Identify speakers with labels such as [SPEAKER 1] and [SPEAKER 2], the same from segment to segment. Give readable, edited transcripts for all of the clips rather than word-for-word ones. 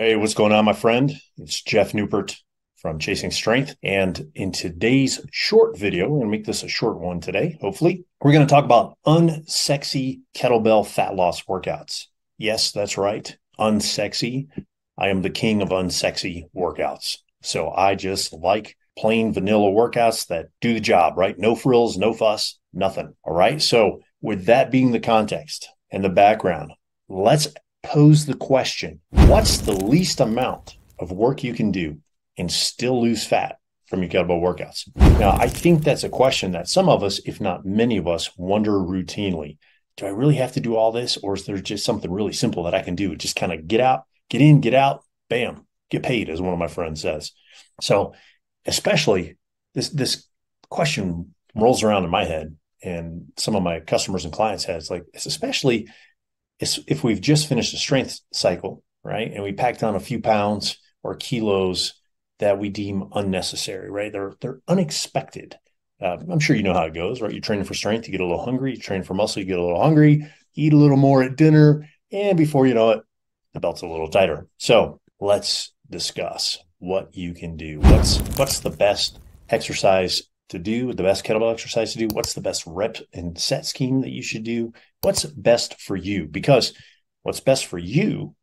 [SPEAKER 1] Hey, what's going on, my friend? It's Jeff Newport from Chasing Strength. And in today's short video, we're going to make this a short one today, hopefully. We're going to talk about unsexy kettlebell fat loss workouts. Yes, that's right. Unsexy. I am the king of unsexy workouts. So I just like plain vanilla workouts that do the job, right? No frills, no fuss, nothing. All right. So with that being the context and the background, let's pose the question, what's the least amount of work you can do and still lose fat from your kettlebell workouts? Now, I think that's a question that some of us, if not many of us, wonder routinely. Do I really have to do all this? Or is there just something really simple that I can do? Just kind of get out, get in, get out, bam, get paid, as one of my friends says. So especially this question rolls around in my head and some of my customers and clients' heads, like it's especially if we've just finished a strength cycle, right? And we packed on a few pounds or kilos that we deem unnecessary, right? They're unexpected. I'm sure you know how it goes, right? You're training for strength, you get a little hungry. You train for muscle, you get a little hungry. You eat a little more at dinner, and before you know it, the belt's a little tighter. So let's discuss what you can do. What's the best exercise to do, the best kettlebell exercise to do? What's the best rep and set scheme that you should do? What's best for you? Because what's best for you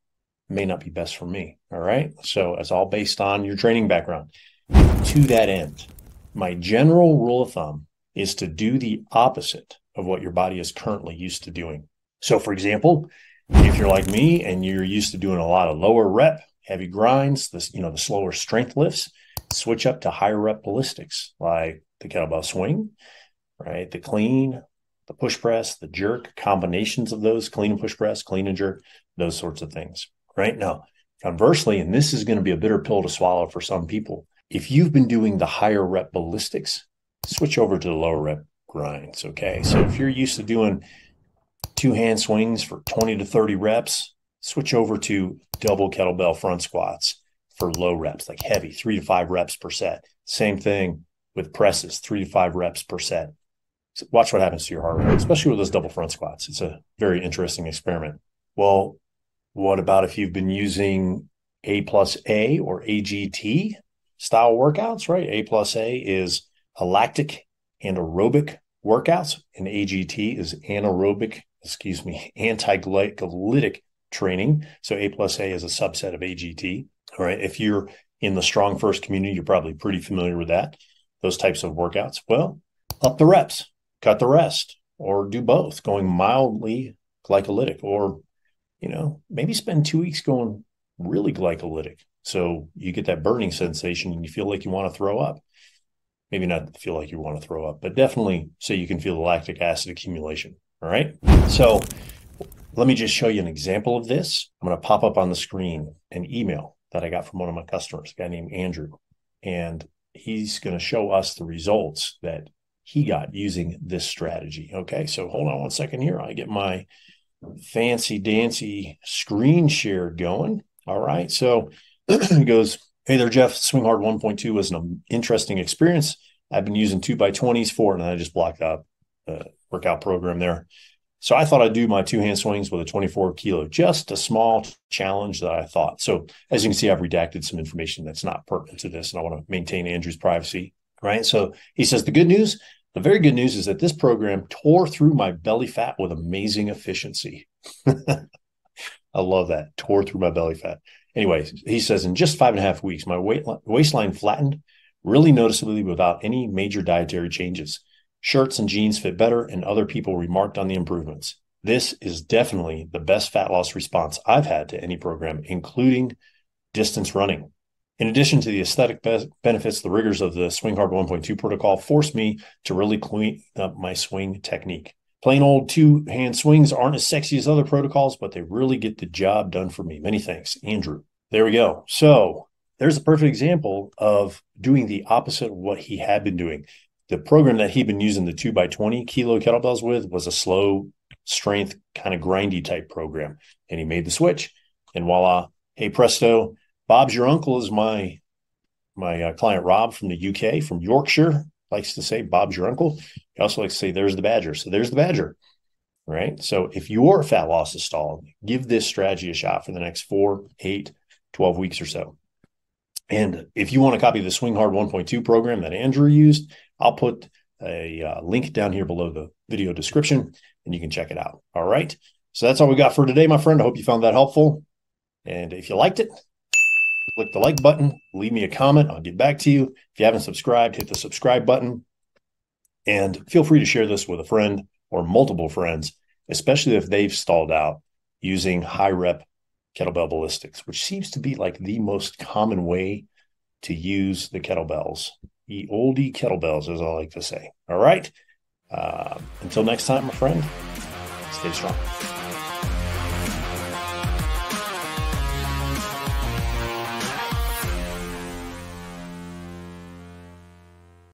[SPEAKER 1] may not be best for me. All right. So it's all based on your training background. To that end, my general rule of thumb is to do the opposite of what your body is currently used to doing. So for example, if you're like me and you're used to doing a lot of lower rep, heavy grinds, the slower strength lifts, switch up to higher rep ballistics like the kettlebell swing, right? The clean, the push press, the jerk, combinations of those, clean and push press, clean and jerk, those sorts of things, right? Now, conversely, and this is going to be a bitter pill to swallow for some people, if you've been doing the higher rep ballistics, switch over to the lower rep grinds, okay? So if you're used to doing two hand swings for 20 to 30 reps, switch over to double kettlebell front squats for low reps, like heavy, 3 to 5 reps per set. Same thing with presses, 3 to 5 reps per set. So watch what happens to your heart rate, especially with those double front squats. It's a very interesting experiment. Well, what about if you've been using A plus A or AGT style workouts, right? A plus A is lactic and aerobic workouts, and AGT is anti-glycolytic training. So A plus A is a subset of AGT. All right. If you're in the Strong First community, you're probably pretty familiar with that, those types of workouts. Well, up the reps, cut the rest, or do both, going mildly glycolytic, or, maybe spend 2 weeks going really glycolytic. So you get that burning sensation and you feel like you want to throw up. Maybe not feel like you want to throw up, but definitely so you can feel the lactic acid accumulation. All right. So let me just show you an example of this. I'm going to pop up on the screen an email that I got from one of my customers, a guy named Andrew. And he's going to show us the results that he got using this strategy. Okay, so hold on one second here. I get my fancy dancy screen share going. All right, so he goes, "Hey there, Jeff. Swing Hard 1.2 was an interesting experience. I've been using 2x20s for it," and I just blocked out the workout program there. So I thought I'd do my two hand swings with a 24 kilo, just a small challenge that I thought. So as you can see, I've redacted some information that's not pertinent to this, and I want to maintain Andrew's privacy, right? So he says, the very good news is that this program tore through my belly fat with amazing efficiency. I love that. Tore through my belly fat. Anyway, he says, in just 5.5 weeks, my waistline flattened really noticeably without any major dietary changes. Shirts and jeans fit better, and other people remarked on the improvements. This is definitely the best fat loss response I've had to any program, including distance running. In addition to the aesthetic benefits, the rigors of the Swing Hard 1.2 protocol forced me to really clean up my swing technique. Plain old two-hand swings aren't as sexy as other protocols, but they really get the job done for me. Many thanks, Andrew. There we go. So there's a perfect example of doing the opposite of what he had been doing. The program that he'd been using the 2x20 kilo kettlebells with was a slow strength kind of grindy type program. And he made the switch, and voila, hey presto, Bob's your uncle is my client Rob from the UK, from Yorkshire, likes to say Bob's your uncle. He also likes to say there's the badger. So there's the badger, right? So if your fat loss is stalled, give this strategy a shot for the next 4, 8, 12 weeks or so. And if you want to copy the Swing Hard 1.2 program that Andrew used, I'll put a link down here below the video description, and you can check it out. All right. So that's all we got for today, my friend. I hope you found that helpful. And if you liked it, click the like button, leave me a comment. I'll get back to you. If you haven't subscribed, hit the subscribe button. And feel free to share this with a friend or multiple friends, especially if they've stalled out using high rep kettlebell ballistics, which seems to be like the most common way to use the kettlebells, the oldie kettlebells, as I like to say. All right. Until next time, my friend, stay strong.